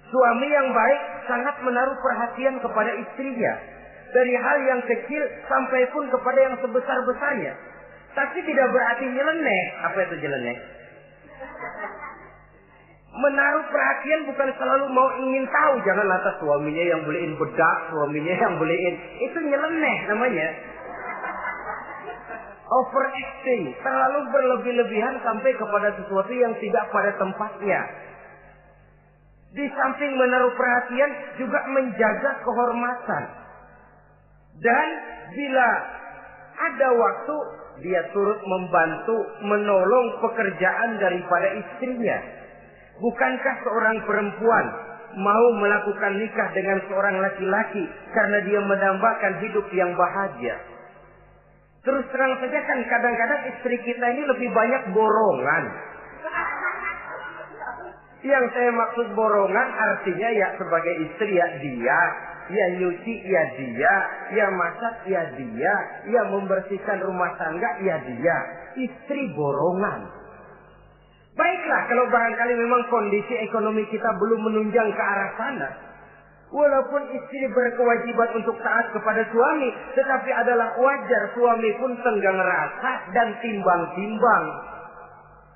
Suami yang baik sangat menaruh perhatian kepada istrinya. Dari hal yang kecil sampai pun kepada yang sebesar-besarnya. Tapi tidak berarti nyeleneh. Apa itu nyeleneh? Menaruh perhatian bukan selalu mau ingin tahu. Jangan lantas suaminya yang beliin bedak, suaminya yang beliin. Itu nyeleneh namanya. Overacting. Terlalu berlebih-lebihan sampai kepada sesuatu yang tidak pada tempatnya. Di samping menaruh perhatian juga menjaga kehormatan. Dan bila ada waktu dia turut membantu menolong pekerjaan daripada istrinya. Bukankah seorang perempuan mau melakukan nikah dengan seorang laki-laki karena dia mendambakan hidup yang bahagia? Terus terang saja kan kadang-kadang istri kita ini lebih banyak borongan. Yang saya maksud borongan artinya ya sebagai istri ya dia, ya nyuci ya dia, ya masak ya dia, ya membersihkan rumah tangga ya dia. Istri borongan. Baiklah kalau barangkali memang kondisi ekonomi kita belum menunjang ke arah sana. Walaupun istri berkewajiban untuk taat kepada suami, tetapi adalah wajar suami pun tenggang rasa dan timbang-timbang.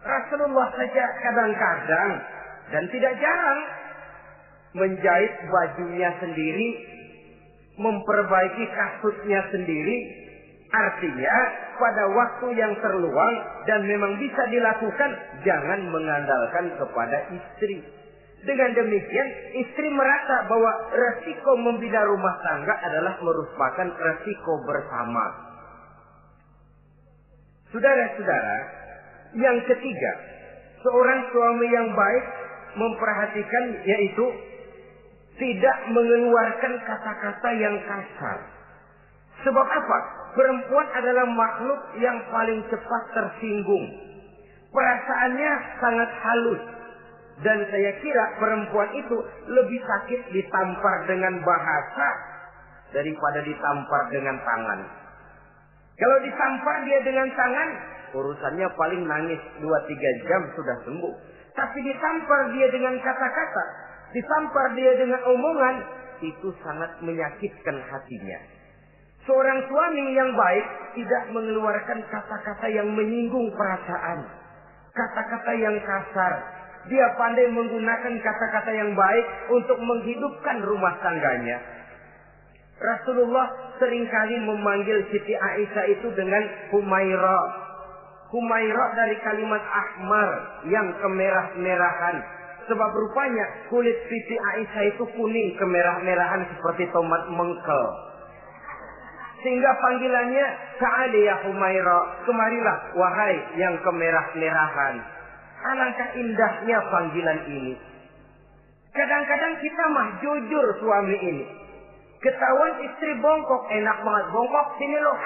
Rasulullah saja kadang-kadang dan tidak jarang menjahit bajunya sendiri, memperbaiki kasutnya sendiri. Artinya pada waktu yang terluang dan memang bisa dilakukan, jangan mengandalkan kepada istri. Dengan demikian istri merasa bahwa resiko membina rumah tangga adalah merupakan resiko bersama. Saudara-saudara, yang ketiga, seorang suami yang baik memperhatikan yaitu tidak mengeluarkan kata-kata yang kasar. Sebab apa? Perempuan adalah makhluk yang paling cepat tersinggung. Perasaannya sangat halus. Dan saya kira perempuan itu lebih sakit ditampar dengan bahasa daripada ditampar dengan tangan. Kalau ditampar dia dengan tangan, urusannya paling nangis 2-3 jam sudah sembuh. Tapi ditampar dia dengan kata-kata, ditampar dia dengan omongan, itu sangat menyakitkan hatinya. Seorang suami yang baik tidak mengeluarkan kata-kata yang menyinggung perasaan, kata-kata yang kasar. Dia pandai menggunakan kata-kata yang baik untuk menghidupkan rumah tangganya. Rasulullah seringkali memanggil Siti Aisyah itu dengan Humaira. Humaira dari kalimat ahmar yang kemerah-merahan. Sebab rupanya kulit Siti Aisyah itu kuning kemerah-merahan seperti tomat mengkel. Sehingga panggilannya Ta'ali ya Humaira, kemarilah wahai yang kemerah-merahan. Alangkah indahnya panggilan ini. Kadang-kadang kita mah jujur suami ini. Ketahuan istri bongkok, enak banget bongkok, sini loh.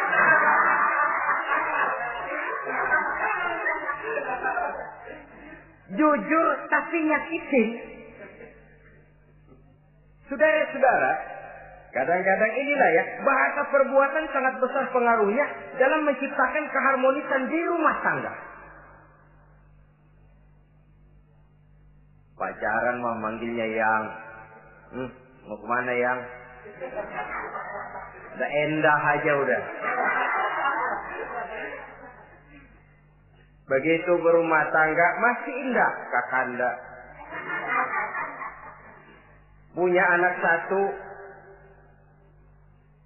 Jujur tapi nyakitin. Saudara-saudara, kadang-kadang inilah ya, bahasa perbuatan sangat besar pengaruhnya dalam menciptakan keharmonisan di rumah tangga. Pacaran mah manggilnya yang, mau kemana yang? Udah endah aja udah. Begitu berumah tangga masih indah kakanda. Punya anak satu,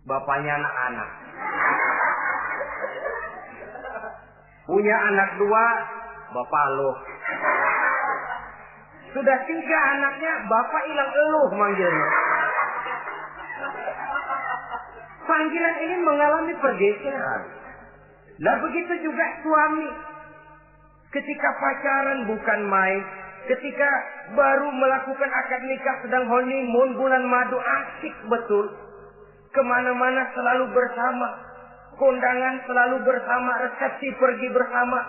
bapaknya anak-anak. Punya anak 2, bapak lo. Sudah 3 anaknya, bapak hilang eluh manggilnya. Panggilan ini mengalami pergeseran. Nah begitu juga suami. Ketika pacaran bukan main. Ketika baru melakukan akad nikah sedang honeymoon bulan madu, asik betul. Kemana-mana selalu bersama. Kondangan selalu bersama. Resepsi pergi bersama.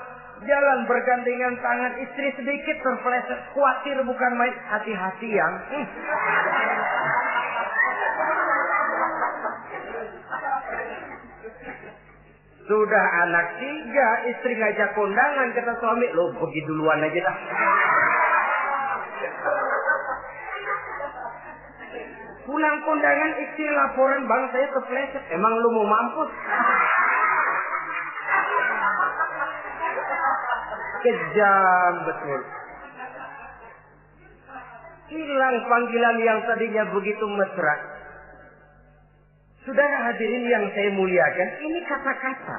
Jalan bergandengan tangan. Istri sedikit terpeleset. Khawatir bukan main. Hati-hati yang. Sudah anak 3, istri ngajak kondangan, kata suami, lo pergi duluan aja dah. Pulang kondangan istri laporan, bang saya kepleset. Emang lu mau mampus? Kejam betul. Hilang panggilan yang tadinya begitu mesra. Saudara hadirin yang saya muliakan, ini kata-kata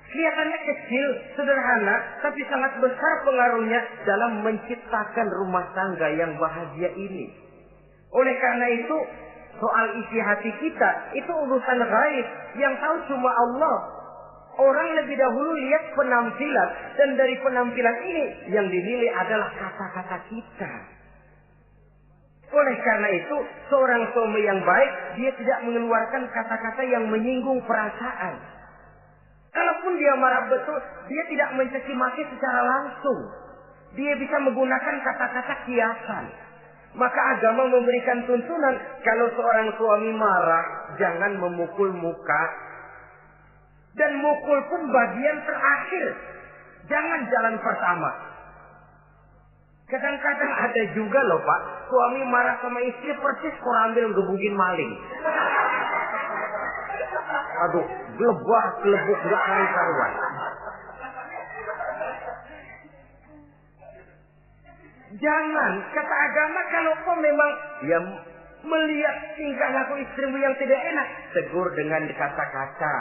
kelihatannya kecil, sederhana, tapi sangat besar pengaruhnya dalam menciptakan rumah tangga yang bahagia ini. Oleh karena itu, soal isi hati kita itu urusan gaib yang tahu cuma Allah. Orang lebih dahulu lihat penampilan, dan dari penampilan ini yang dinilai adalah kata-kata kita. Oleh karena itu, seorang suami yang baik, dia tidak mengeluarkan kata-kata yang menyinggung perasaan. Kalaupun dia marah betul, dia tidak mencaci maki secara langsung. Dia bisa menggunakan kata-kata kiasan. Maka agama memberikan tuntunan, kalau seorang suami marah, jangan memukul muka. Dan mukul pun bagian terakhir. Jangan jalan pertama. Kadang-kadang ada juga loh Pak, suami marah sama istri persis korambil gebugin maling. Aduh, gelebuk gak karuan. Jangan, kata agama, kalau kau memang ya melihat tingkah laku istrimu yang tidak enak, tegur dengan kata-kata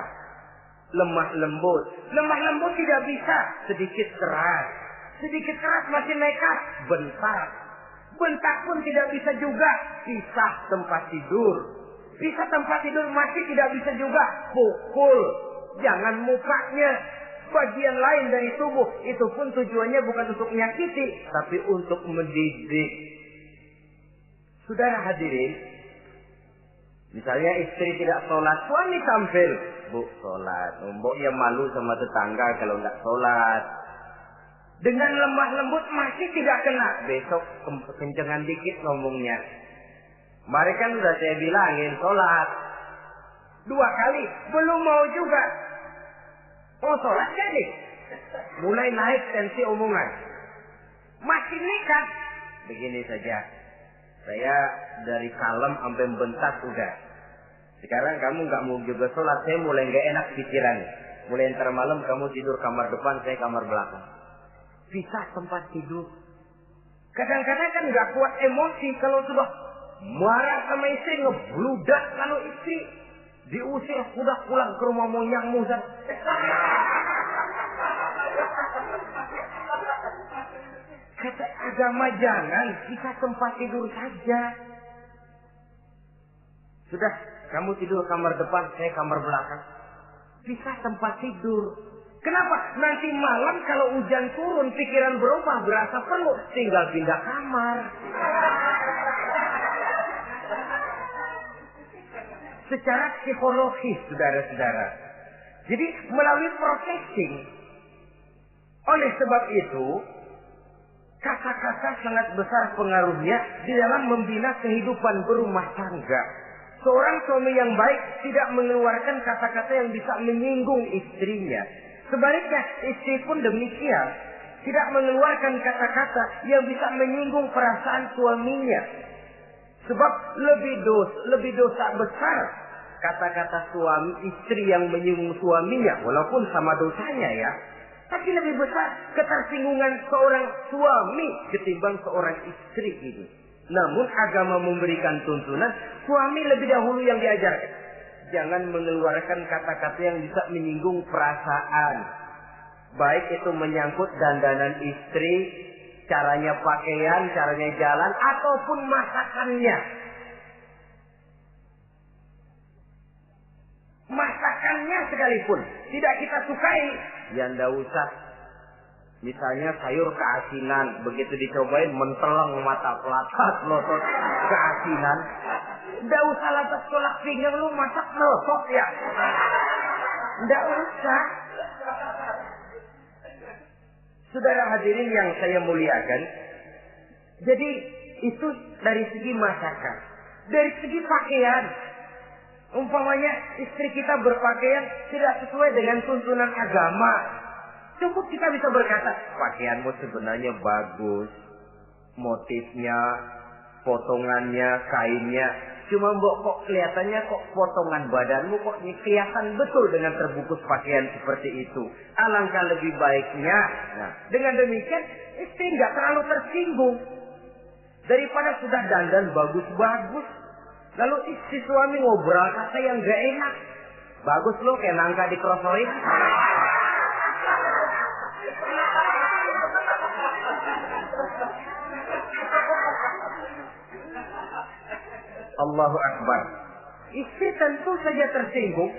lemah lembut. Lemah lembut tidak bisa, sedikit keras. Sedikit keras masih nekat, bentak. Bentak pun tidak bisa juga, pisah tempat tidur. Pisah tempat tidur masih tidak bisa juga, pukul. Jangan mukanya, bagian lain dari tubuh. Itu pun tujuannya bukan untuk menyakiti, tapi untuk mendidik. Saudara hadirin, misalnya istri tidak sholat, suami tampil, bu sholat. Mboknya malu sama tetangga kalau nggak sholat. Dengan lemah lembut masih tidak kena. Besok kencengan dikit ngomongnya. Mari kan udah saya bilangin sholat 2 kali, belum mau juga. Oh sholat jadi. Mulai naik tensi omongan. Masih nekat. Begini saja. Saya dari kalem sampai bentak udah. Sekarang kamu nggak mau juga sholat, saya mulai nggak enak pikiran. Mulai ntar malam kamu tidur kamar depan, saya kamar belakang. Pisah tempat tidur. Kadang-kadang kan nggak kuat emosi kalau sudah marah sama istri, ngebludak kalau istri diusir, sudah pulang ke rumah monyangmu. Kata agama jangan, pisah tempat tidur saja. Sudah, kamu tidur kamar depan, saya kamar belakang. Pisah tempat tidur. Kenapa? Nanti malam kalau hujan turun, pikiran berubah, berasa perlu, tinggal pindah kamar. Secara psikologis, saudara-saudara. Jadi melalui processing. Oleh sebab itu, kata-kata sangat besar pengaruhnya di dalam membina kehidupan berumah tangga. Seorang suami yang baik tidak mengeluarkan kata-kata yang bisa menyinggung istrinya. Sebaliknya, istri pun demikian. Tidak mengeluarkan kata-kata yang bisa menyinggung perasaan suaminya. Sebab lebih dosa besar kata-kata suami istri yang menyinggung suaminya. Walaupun sama dosanya ya. Tapi lebih besar ketersinggungan seorang suami ketimbang seorang istri ini. Namun agama memberikan tuntunan, suami lebih dahulu yang diajarkan. Jangan mengeluarkan kata-kata yang bisa menyinggung perasaan. Baik itu menyangkut dandanan istri, caranya pakaian, caranya jalan, ataupun masakannya. Masakannya sekalipun tidak kita sukai, ya ndak usah. Misalnya sayur keasinan, begitu dicobain menteleng mata pelatat, melotot keasinan. Ndak usah lantas tolak pinggang, lu masak melotot ya. Ndak usah. Saudara hadirin yang saya muliakan, jadi itu dari segi masakan. Dari segi pakaian, umpamanya istri kita berpakaian tidak sesuai dengan tuntunan agama, cukup kita bisa berkata, pakaianmu sebenarnya bagus, motifnya, potongannya, kainnya Cuma mbok kok kelihatannya kok potongan badanmu kok kelihatan betul dengan terbungkus pakaian seperti itu. Alangkah lebih baiknya. Nah, dengan demikian istri nggak terlalu tersinggung. Daripada sudah dandan bagus-bagus. Lalu istri suami ngobrol kata yang nggak enak. Bagus lo kayak nangka dikerosorin. Allahu Akbar. Istri tentu saja tersinggung.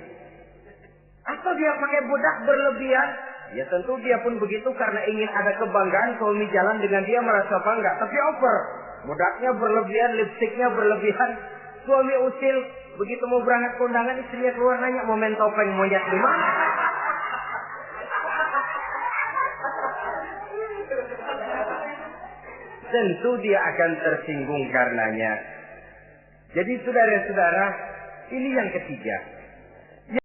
Atau dia pakai budak berlebihan. Ya tentu dia pun begitu karena ingin ada kebanggaan suami jalan dengan dia merasa bangga. Tapi over. Budaknya berlebihan, lipstiknya berlebihan. Suami usil. Begitu mau berangkat kondangan istrinya keluar nanya mau main topeng monyet di mana? Tentu dia akan tersinggung karenanya. Jadi saudara-saudara, ini yang ketiga.